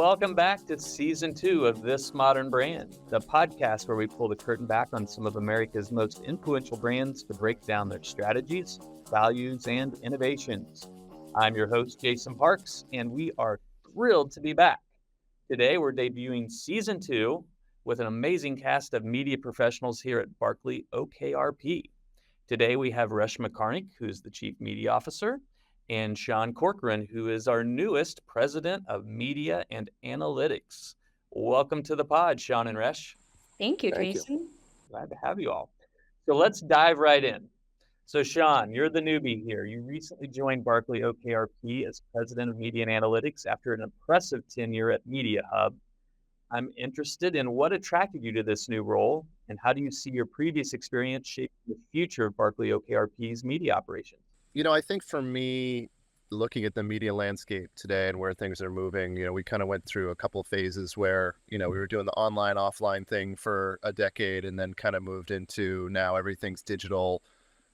Welcome back to Season 2 of This Modern Brand, the podcast where we pull the curtain back on some of America's most influential brands to break down their strategies, values, and innovations. I'm your host, Jason Parks, and we are thrilled to be back. Today, we're debuting Season 2 with an amazing cast of media professionals here at BarkleyOKRP. Today, we have Reshma Karnik, who's the Chief Media Officer, and Sean Corcoran, who is our newest President of Media and Analytics. Welcome to the pod, Sean and Resh. Thank you, Thank Jason. you. Glad to have you all. So let's dive right in. So Sean, you're the newbie here. You recently joined BarkleyOKRP as President of Media and Analytics after an impressive tenure at Media Hub. I'm interested in what attracted you to this new role, and how do you see your previous experience shaping the future of BarkleyOKRP's media operations? I think for me, looking at the media landscape today and where things are moving, we kind of went through a couple of phases where, we were doing the online, offline thing for a decade and then kind of moved into now everything's digital.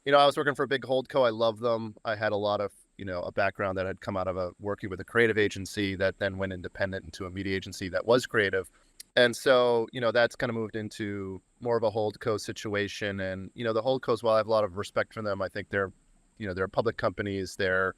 I was working for a big holdco. I love them. I had a lot of, a background that had come out of working with a creative agency that then went independent into a media agency that was creative. And so, that's kind of moved into more of a holdco situation. And, the holdcos, while I have a lot of respect for them, I think they're public companies. They're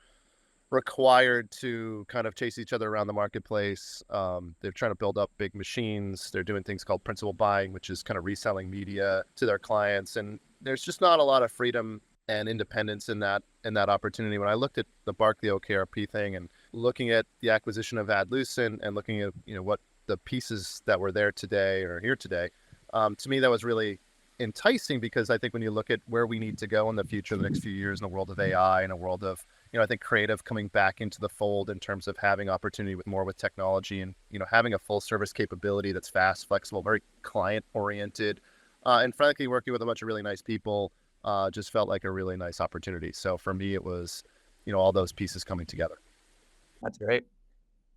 required to kind of chase each other around the marketplace. They're trying to build up big machines. They're doing things called principal buying, which is kind of reselling media to their clients. And there's just not a lot of freedom and independence in that opportunity. When I looked at the BarkleyOKRP thing and looking at the acquisition of Adlucent and looking at what the pieces that were there today or here today, to me that was really enticing, because I think when you look at where we need to go in the future, the next few years, in a world of AI, in a world of, I think creative coming back into the fold in terms of having opportunity with technology and, having a full service capability that's fast, flexible, very client oriented, and frankly, working with a bunch of really nice people, just felt like a really nice opportunity. So for me, it was, all those pieces coming together. That's great.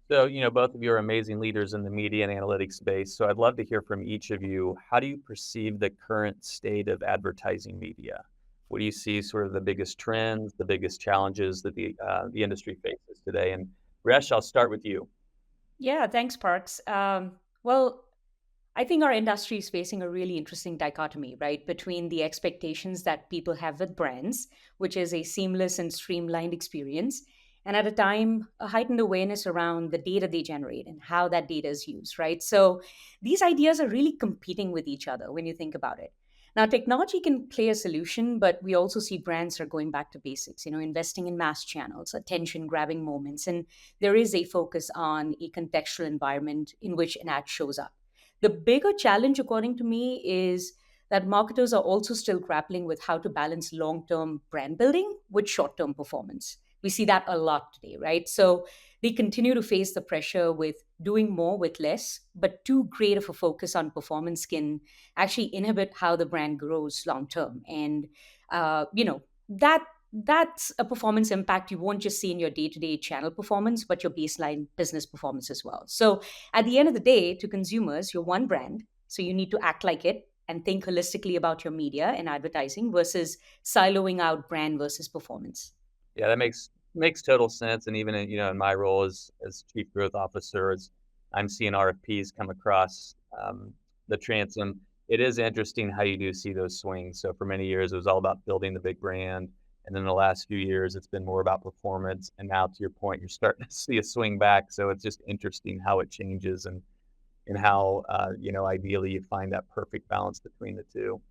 So, both of you are amazing leaders in the media and analytics space. So I'd love to hear from each of you. How do you perceive the current state of advertising media? What do you see sort of the biggest trends, the biggest challenges that the industry faces today? And Resh, I'll start with you. Yeah, thanks, Parks. Well, I think our industry is facing a really interesting dichotomy, right, between the expectations that people have with brands, which is a seamless and streamlined experience, and at a time, a heightened awareness around the data they generate and how that data is used, right? So these ideas are really competing with each other when you think about it. Now, technology can play a solution, but we also see brands are going back to basics, investing in mass channels, attention grabbing moments, and there is a focus on a contextual environment in which an ad shows up. The bigger challenge, according to me, is that marketers are also still grappling with how to balance long term brand building with short term performance. We see that a lot today, right? So they continue to face the pressure with doing more with less, but too great of a focus on performance can actually inhibit how the brand grows long term. And, that's a performance impact you won't just see in your day to day channel performance, but your baseline business performance as well. So at the end of the day, to consumers, you're one brand. So you need to act like it and think holistically about your media and advertising versus siloing out brand versus performance. Yeah, that makes total sense. And even in my role as chief growth officer, as I'm seeing RFPs come across the transom, it is interesting how you do see those swings. So for many years, it was all about building the big brand. And then the last few years, it's been more about performance. And now, to your point, you're starting to see a swing back. So it's just interesting how it changes and how, ideally you find that perfect balance between the two.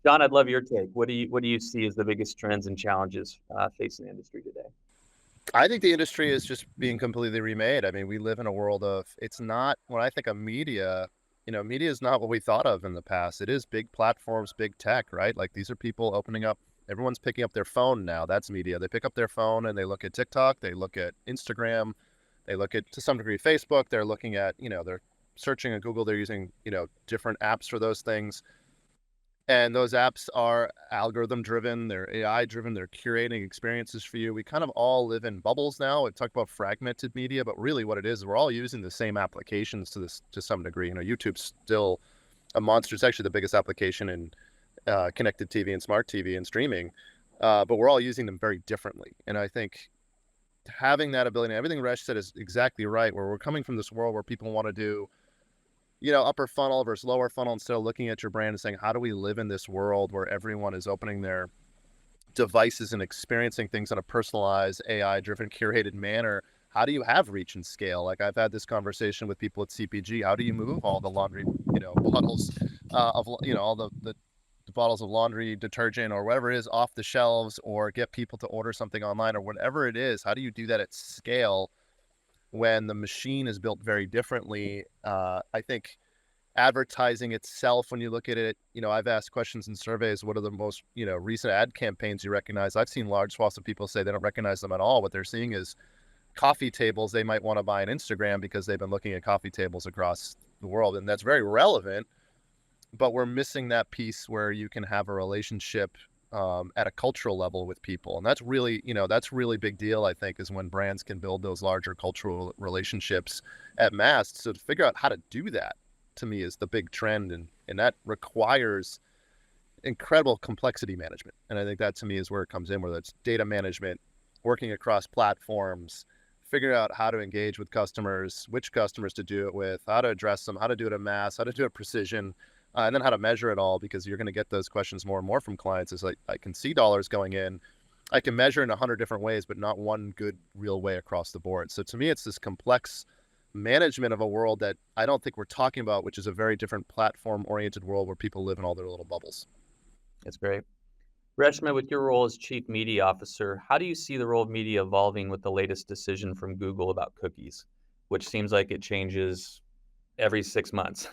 John, I'd love your take. What do you see as the biggest trends and challenges facing the industry today? I think the industry is just being completely remade. I mean, we live in a world of, it's not, when I think of media, media is not what we thought of in the past. It is big platforms, big tech, right? Like these are people opening up, everyone's picking up their phone now. That's media. They pick up their phone and they look at TikTok, they look at Instagram, they look at, to some degree, Facebook. They're looking at, they're searching at Google. They're using, different apps for those things. And those apps are algorithm driven, they're AI driven, they're curating experiences for you. We kind of all live in bubbles now. We talk about fragmented media, but really what it is, we're all using the same applications to some degree. YouTube's still a monster. It's actually the biggest application in connected TV and smart TV and streaming, but we're all using them very differently. And I think having that ability, everything Resh said is exactly right, where we're coming from this world where people want to do, upper funnel versus lower funnel, instead of looking at your brand and saying, how do we live in this world where everyone is opening their devices and experiencing things in a personalized, AI-driven, curated manner? How do you have reach and scale? Like, I've had this conversation with people at CPG. How do you move all the laundry, bottles of, all the bottles of laundry detergent or whatever it is off the shelves, or get people to order something online, or whatever it is? How do you do that at scale when the machine is built very differently? I think advertising itself, when you look at it, I've asked questions in surveys, what are the most, recent ad campaigns you recognize? I've seen large swaths of people say they don't recognize them at all. What they're seeing is coffee tables they might want to buy on Instagram because they've been looking at coffee tables across the world. And that's very relevant, but we're missing that piece where you can have a relationship at a cultural level with people. And that's really, that's really big deal, I think, is when brands can build those larger cultural relationships at mass. So to figure out how to do that, to me, is the big trend. And that requires incredible complexity management. And I think that, to me, is where it comes in, whether it's data management, working across platforms, figuring out how to engage with customers, which customers to do it with, how to address them, how to do it at mass, how to do it precision, and then how to measure it all, because you're going to get those questions more and more from clients. Is like, I can see dollars going in, I can measure in 100 different ways, but not one good, real way across the board. So to me, it's this complex management of a world that I don't think we're talking about, which is a very different platform-oriented world where people live in all their little bubbles. That's great. Reshma, with your role as Chief Media Officer, how do you see the role of media evolving with the latest decision from Google about cookies, which seems like it changes every 6 months?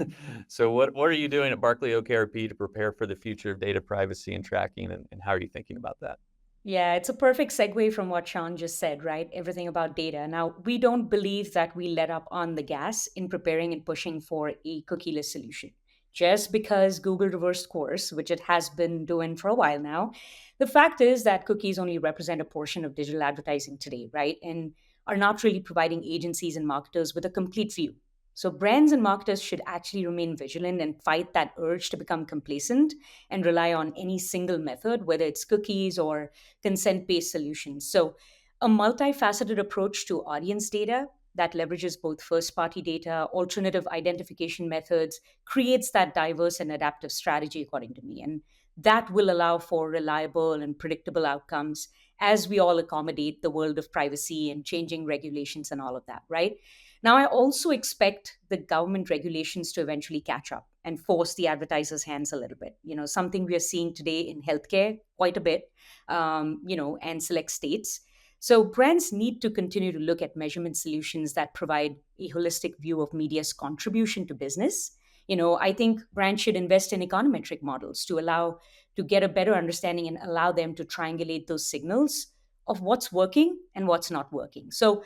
So what are you doing at BarkleyOKRP to prepare for the future of data privacy and tracking, and how are you thinking about that? Yeah, it's a perfect segue from what Sean just said, right? Everything about data. Now, we don't believe that we let up on the gas in preparing and pushing for a cookieless solution. Just because Google reversed course, which it has been doing for a while now, the fact is that cookies only represent a portion of digital advertising today, right? And are not really providing agencies and marketers with a complete view. So, brands and marketers should actually remain vigilant and fight that urge to become complacent and rely on any single method, whether it's cookies or consent based solutions. So, a multifaceted approach to audience data that leverages both first party data, alternative identification methods, creates that diverse and adaptive strategy, according to me. And that will allow for reliable and predictable outcomes as we all accommodate the world of privacy and changing regulations and all of that, right? Now, I also expect the government regulations to eventually catch up and force the advertisers' hands a little bit. Something we are seeing today in healthcare quite a bit, and select states. So brands need to continue to look at measurement solutions that provide a holistic view of media's contribution to business. I think brands should invest in econometric models to get a better understanding and allow them to triangulate those signals of what's working and what's not working. So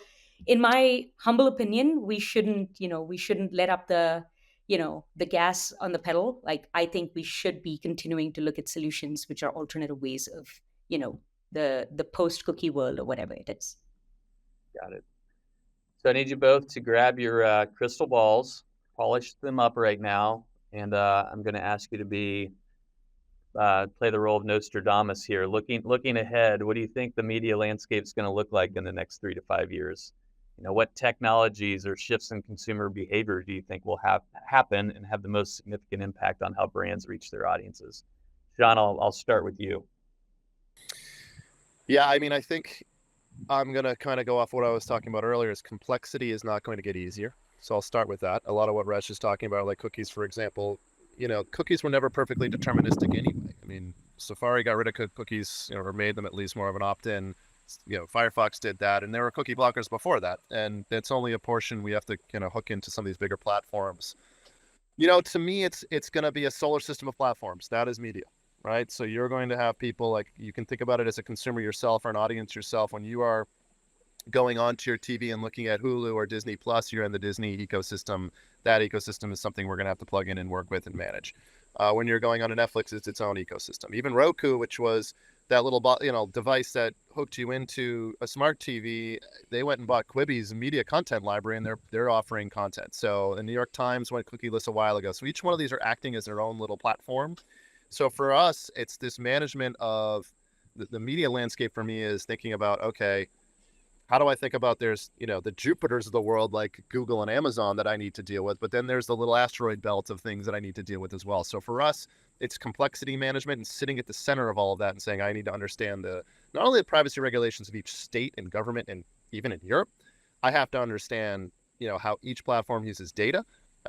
in my humble opinion, we shouldn't let up the gas on the pedal. Like, I think we should be continuing to look at solutions which are alternative ways of, you know, the post cookie world or whatever it is. Got it. So I need you both to grab your crystal balls, polish them up right now, and I'm going to ask you to play the role of Nostradamus here. Looking ahead, what do you think the media landscape is going to look like in the next 3 to 5 years? What technologies or shifts in consumer behavior do you think will happen and have the most significant impact on how brands reach their audiences? John, I'll start with you. Yeah, I mean, I think I'm going to kind of go off what I was talking about earlier, is complexity is not going to get easier. So I'll start with that. A lot of what Resh is talking about, like cookies, for example, cookies were never perfectly deterministic anyway. I mean, Safari got rid of cookies, or made them at least more of an opt-in. Firefox did that, and there were cookie blockers before that. And it's only a portion we have to hook into some of these bigger platforms. To me, it's going to be a solar system of platforms. That is media, right? So you're going to have people, like, you can think about it as a consumer yourself or an audience yourself. When you are going onto your TV and looking at Hulu or Disney Plus, you're in the Disney ecosystem. That ecosystem is something we're going to have to plug in and work with and manage. When you're going on to Netflix, it's its own ecosystem. Even Roku, which was that little device that hooked you into a smart TV, they went and bought Quibi's media content library, and they're offering content. So the New York Times went cookieless a while ago. So each one of these are acting as their own little platform. So for us, it's this management of the media landscape. For me, is thinking about, okay, how do I think about there's, the Jupiters of the world like Google and Amazon that I need to deal with, but then there's the little asteroid belt of things that I need to deal with as well. So for us, it's complexity management and sitting at the center of all of that and saying, I need to understand not only the privacy regulations of each state and government and even in Europe, I have to understand, how each platform uses data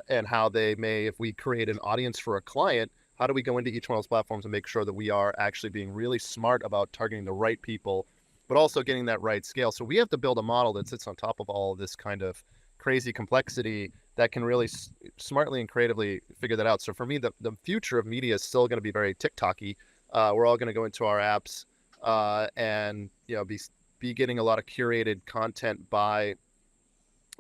and how they may, if we create an audience for a client, how do we go into each one of those platforms and make sure that we are actually being really smart about targeting the right people, but also getting that right scale. So we have to build a model that sits on top of all of this kind of crazy complexity that can really smartly and creatively figure that out. So for me, the future of media is still going to be very TikTok-y. We're all going to go into our apps and be getting a lot of curated content by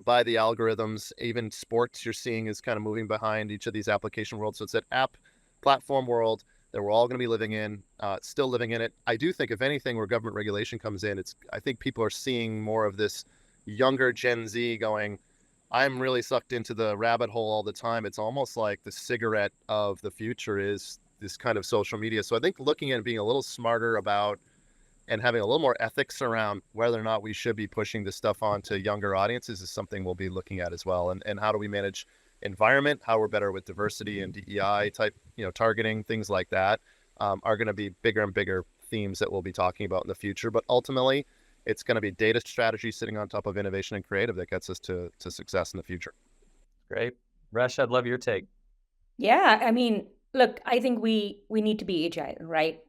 the algorithms. Even sports you're seeing is kind of moving behind each of these application worlds. So it's that app platform world that we're all going to be living in, still living in it. I do think, if anything, where government regulation comes in, I think people are seeing more of this younger Gen Z going, I'm really sucked into the rabbit hole all the time. It's almost like the cigarette of the future is this kind of social media. So I think looking at being a little smarter about and having a little more ethics around whether or not we should be pushing this stuff onto younger audiences is something we'll be looking at as well. And how do we manage environment, how we're better with diversity and DEI type, targeting, things like that, are going to be bigger and bigger themes that we'll be talking about in the future. But ultimately, it's going to be data strategy sitting on top of innovation and creative that gets us to success in the future. Great. Resh, I'd love your take. Yeah, I mean, look, I think we need to be agile, right?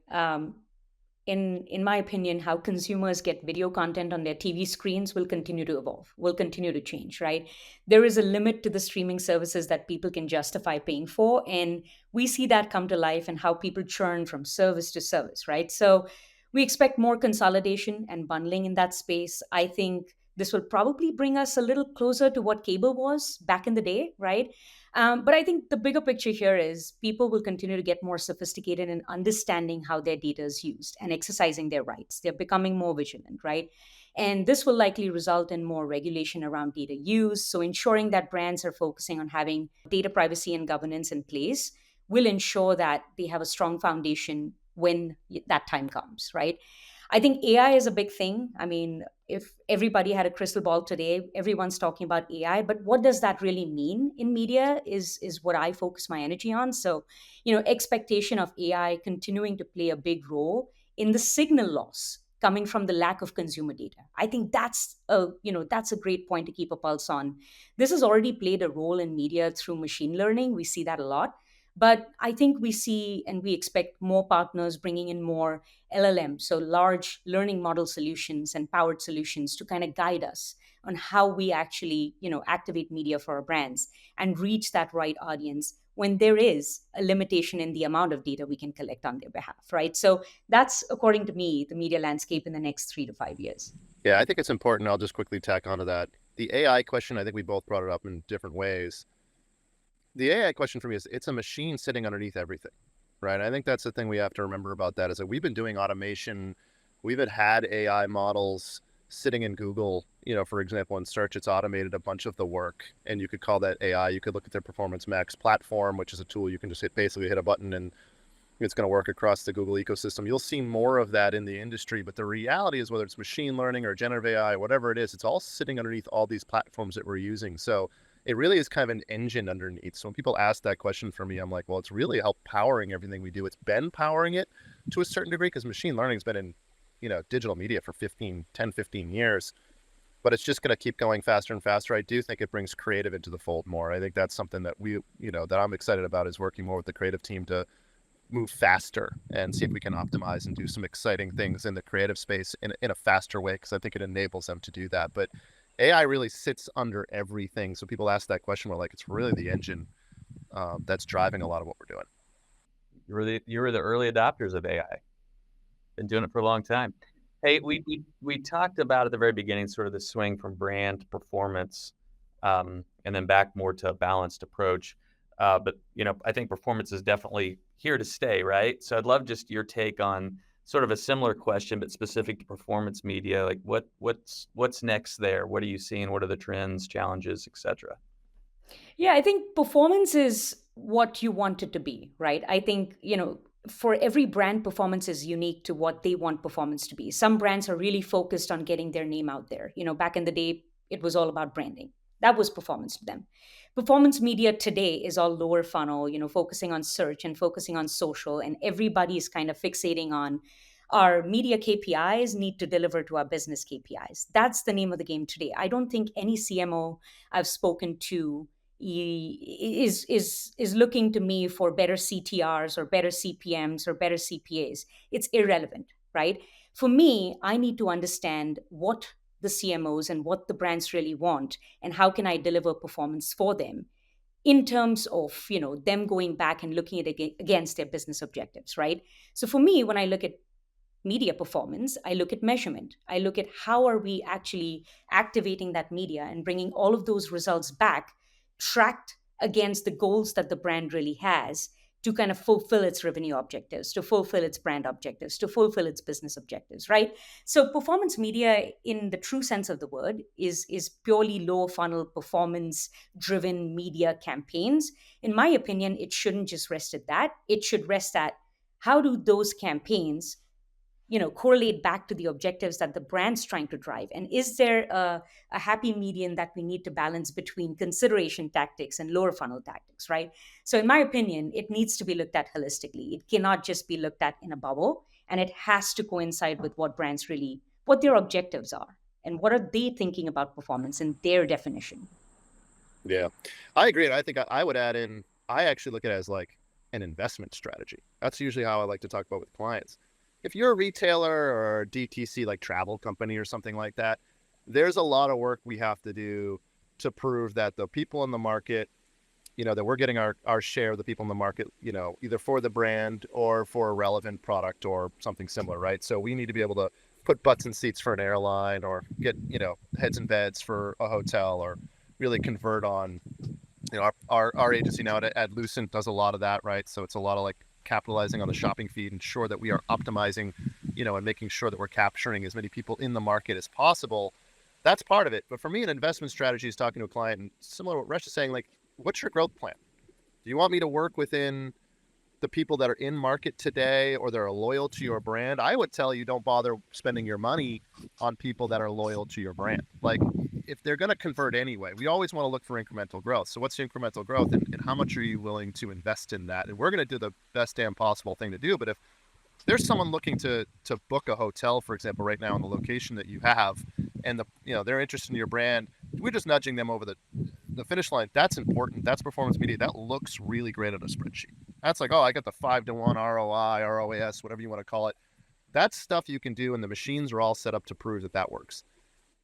In my opinion, how consumers get video content on their TV screens will continue to evolve, will continue to change, right? There is a limit to the streaming services that people can justify paying for. And we see that come to life and how people churn from service to service, right? So we expect more consolidation and bundling in that space. I think this will probably bring us a little closer to what cable was back in the day, right? But I think the bigger picture here is people will continue to get more sophisticated in understanding how their data is used and exercising their rights. They're becoming more vigilant, right? And this will likely result in more regulation around data use. So, ensuring that brands are focusing on having data privacy and governance in place will ensure that they have a strong foundation when that time comes, right? I think AI is a big thing. I mean, if everybody had a crystal ball today, everyone's talking about AI, but what does that really mean in media is what I focus my energy on. So, expectation of AI continuing to play a big role in the signal loss coming from the lack of consumer data. I think that's a great point to keep a pulse on. This has already played a role in media through machine learning. We see that a lot. But I think we see and we expect more partners bringing in more LLM, so large learning model solutions and powered solutions to kind of guide us on how we actually, activate media for our brands and reach that right audience when there is a limitation in the amount of data we can collect on their behalf, right? So that's, according to me, the media landscape in the next 3 to 5 years. Yeah, I think it's important. I'll just quickly tack onto that. The AI question, I think we both brought it up in different ways. The AI question for me is it's a machine sitting underneath everything, right? I think that's the thing we have to remember about that is that we've been doing automation. We've had AI models sitting in Google, for example, in search. It's automated a bunch of the work, and you could call that AI. You could look at their Performance Max platform, which is a tool you can just basically hit a button and it's going to work across the Google ecosystem. You'll see more of that in the industry, but the reality is whether it's machine learning or generative AI, whatever it is, it's all sitting underneath all these platforms that we're using. So it really is kind of an engine underneath. So when people ask that question for me, I'm like, well, it's really helped powering everything we do. It's been powering it to a certain degree because machine learning has been in, digital media for 10, 15 years, but it's just going to keep going faster and faster. I do think it brings creative into the fold more. I think that's something that that I'm excited about is working more with the creative team to move faster and see if we can optimize and do some exciting things in the creative space in a faster way, because I think it enables them to do that. But AI really sits under everything. So people ask that question, we're like, it's really the engine that's driving a lot of what we're doing. You were the early adopters of AI. Been doing it for a long time. Hey, we talked about at the very beginning sort of the swing from brand to performance, and then back more to a balanced approach. But I think performance is definitely here to stay, right? So I'd love just your take on sort of a similar question, but specific to performance media. Like what's next there? What are you seeing? What are the trends, challenges, et cetera? Yeah, I think performance is what you want it to be, right? I think, for every brand, performance is unique to what they want performance to be. Some brands are really focused on getting their name out there. Back in the day, it was all about branding. That was performance to them. Performance media today is all lower funnel, focusing on search and focusing on social, and everybody is kind of fixating on our media KPIs need to deliver to our business KPIs. That's the name of the game today. I don't think any CMO I've spoken to is looking to me for better CTRs or better CPMs or better CPAs. It's irrelevant, right? For me, I need to understand what the CMOs and what the brands really want, and how can I deliver performance for them in terms of them going back and looking at it against their business objectives, right? So for me, when I look at media performance, I look at measurement. I look at how are we actually activating that media and bringing all of those results back, tracked against the goals that the brand really has to kind of fulfill its revenue objectives, to fulfill its brand objectives, to fulfill its business objectives, right? So performance media, in the true sense of the word, is purely low funnel performance driven media campaigns. In my opinion, it shouldn't just rest at that. It should rest at how do those campaigns correlate back to the objectives that the brand's trying to drive, and is there a happy median that we need to balance between consideration tactics and lower funnel tactics, right? So in my opinion, it needs to be looked at holistically. It cannot just be looked at in a bubble, and it has to coincide with what brands really, what their objectives are, and what are they thinking about performance in their definition. Yeah, I agree. And I think I would add in, I actually look at it as like an investment strategy. That's usually how I like to talk about with clients. If you're a retailer or a DTC, like travel company or something like that, there's a lot of work we have to do to prove that the people in the market, that we're getting our share of the people in the market, either for the brand or for a relevant product or something similar, right? So we need to be able to put butts in seats for an airline, or get, heads in beds for a hotel, or really convert on, our agency now at Lucent does a lot of that, right? So it's a lot of like capitalizing on the shopping feed, ensure that we are optimizing, and making sure that we're capturing as many people in the market as possible. That's part of it. But for me, an investment strategy is talking to a client, and similar to what Resh is saying, like, what's your growth plan? Do you want me to work within the people that are in market today, or that are loyal to your brand? I would tell you, don't bother spending your money on people that are loyal to your brand. Like, if they're going to convert anyway, we always want to look for incremental growth. So what's the incremental growth, and how much are you willing to invest in that? And we're going to do the best damn possible thing to do. But if there's someone looking to book a hotel, for example, right now in the location that you have, and they're interested in your brand, we're just nudging them over the finish line. That's important. That's performance media. That looks really great on a spreadsheet. That's like, oh, I got the 5-to-1 ROI, ROAS, whatever you want to call it. That's stuff you can do, and the machines are all set up to prove that works.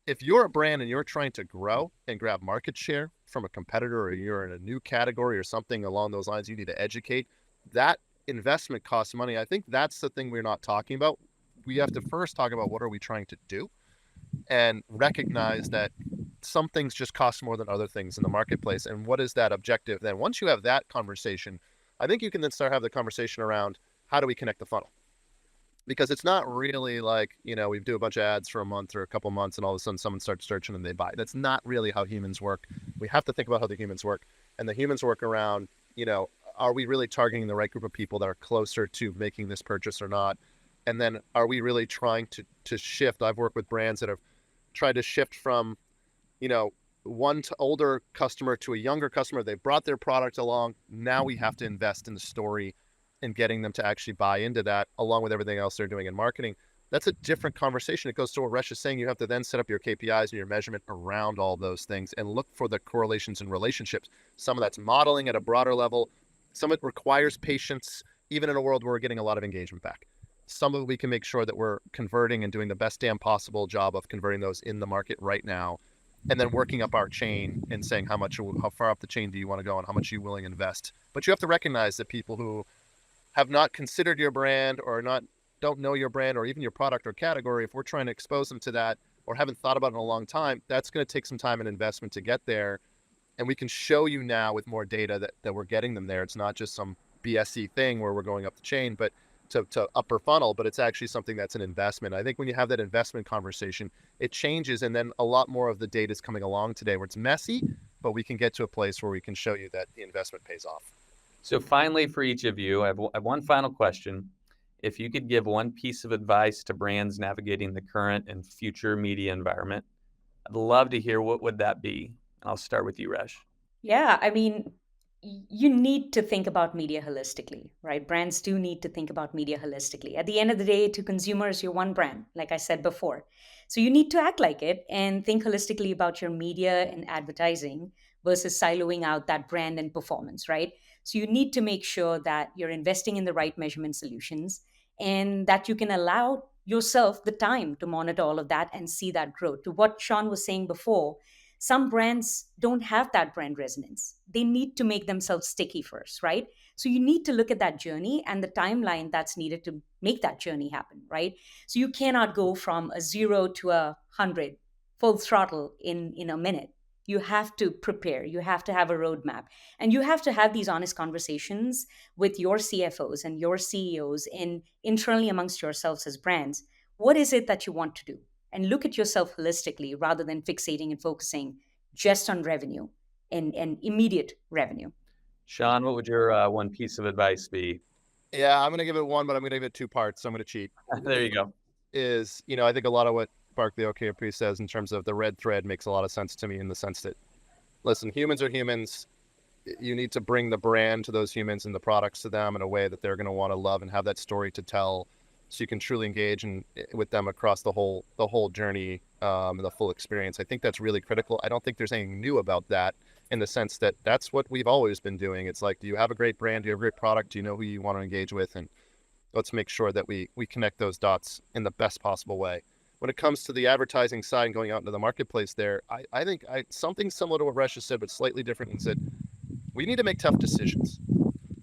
If you're a brand and you're trying to grow and grab market share from a competitor, or you're in a new category or something along those lines, you need to educate. That investment costs money. I think that's the thing we're not talking about. We have to first talk about what are we trying to do, and recognize that some things just cost more than other things in the marketplace. And what is that objective? Then once you have that conversation, I think you can then start having the conversation around how do we connect the funnel? Because it's not really like, we do a bunch of ads for a month or a couple months, and all of a sudden someone starts searching and they buy. That's not really how humans work. We have to think about how the humans work. And the humans work around, are we really targeting the right group of people that are closer to making this purchase or not? And then are we really trying to shift? I've worked with brands that have tried to shift from, one older customer to a younger customer. They brought their product along. Now we have to invest in the story and getting them to actually buy into that, along with everything else they're doing in marketing. That's a different conversation. It goes to what Resh is saying. You have to then set up your KPIs and your measurement around all those things and look for the correlations and relationships. Some of that's modeling at a broader level. Some of it requires patience, even in a world where we're getting a lot of engagement back. Some of it we can make sure that we're converting and doing the best damn possible job of converting those in the market right now. And then working up our chain and saying how far up the chain do you want to go and how much are you willing to invest. But you have to recognize that people who have not considered your brand, or don't know your brand, or even your product or category, if we're trying to expose them to that, or haven't thought about it in a long time, that's going to take some time and investment to get there. And we can show you now with more data that we're getting them there. It's not just some BSE thing where we're going up the chain, but to upper funnel, but it's actually something that's an investment. I think when you have that investment conversation, it changes. And then a lot more of the data is coming along today where it's messy, but we can get to a place where we can show you that the investment pays off. So finally, for each of you, I have one final question. If you could give one piece of advice to brands navigating the current and future media environment, I'd love to hear what would that be. I'll start with you, Resh. Yeah, I mean, you need to think about media holistically, right? Brands do need to think about media holistically. At the end of the day, to consumers, you're one brand, like I said before. So you need to act like it and think holistically about your media and advertising versus siloing out that brand and performance, right? So you need to make sure that you're investing in the right measurement solutions and that you can allow yourself the time to monitor all of that and see that growth. To what Sean was saying before, some brands don't have that brand resonance. They need to make themselves sticky first, right? So you need to look at that journey and the timeline that's needed to make that journey happen, right? So you cannot go from a 0 to 100 full throttle in a minute. You have to prepare, you have to have a roadmap, and you have to have these honest conversations with your CFOs and your CEOs and internally amongst yourselves as brands. What is it that you want to do? And look at yourself holistically rather than fixating and focusing just on revenue and immediate revenue. Sean, what would your one piece of advice be? Yeah, I'm going to give it one, but I'm going to give it two parts. So I'm going to cheat. There you go. Is, I think a lot of what BarkleyOKRP says in terms of the red thread makes a lot of sense to me in the sense that, listen, humans are humans. You need to bring the brand to those humans and the products to them in a way that they're going to want to love and have that story to tell, so you can truly engage with them across the whole journey and the full experience. I think that's really critical. I don't think there's anything new about that in the sense that that's what we've always been doing. It's like, do you have a great brand? Do you have a great product? Do you know who you want to engage with? And let's make sure that we connect those dots in the best possible way. When it comes to the advertising side and going out into the marketplace there, I think something similar to what Reshma said, but slightly different, and said, we need to make tough decisions.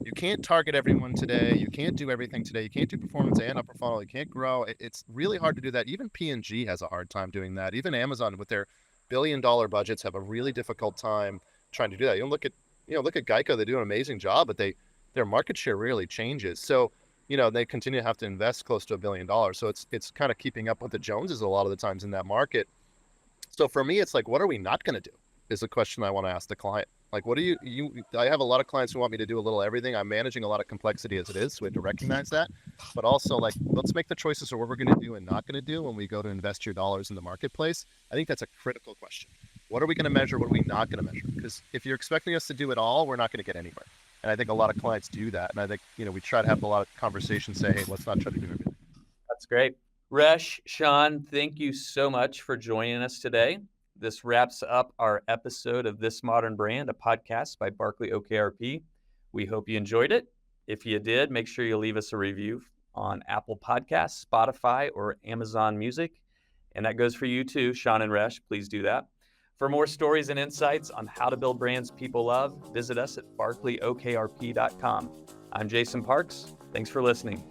You can't target everyone today. You can't do everything today. You can't do performance and upper funnel. You can't grow. It's really hard to do that. Even P&G has a hard time doing that. Even Amazon with their billion-dollar budgets have a really difficult time trying to do that. You look at Geico. They do an amazing job, but their market share really changes. So they continue to have to invest close to $1 billion. So it's kind of keeping up with the Joneses a lot of the times in that market. So for me, it's like, what are we not going to do is the question I want to ask the client. Like, what do I have a lot of clients who want me to do a little everything. I'm managing a lot of complexity as it is, so we have to recognize that. But also, like, let's make the choices of what we're going to do and not going to do when we go to invest your dollars in the marketplace. I think that's a critical question. What are we going to measure? What are we not going to measure? Because if you're expecting us to do it all, we're not going to get anywhere. And I think a lot of clients do that. And I think, we try to have a lot of conversations, say, hey, let's not try to do everything. That's great. Resh, Sean, thank you so much for joining us today. This wraps up our episode of This Modern Brand, a podcast by BarkleyOKRP. We hope you enjoyed it. If you did, make sure you leave us a review on Apple Podcasts, Spotify, or Amazon Music. And that goes for you too, Sean and Resh. Please do that. For more stories and insights on how to build brands people love, visit us at BarkleyOKRP.com. I'm Jason Parks. Thanks for listening.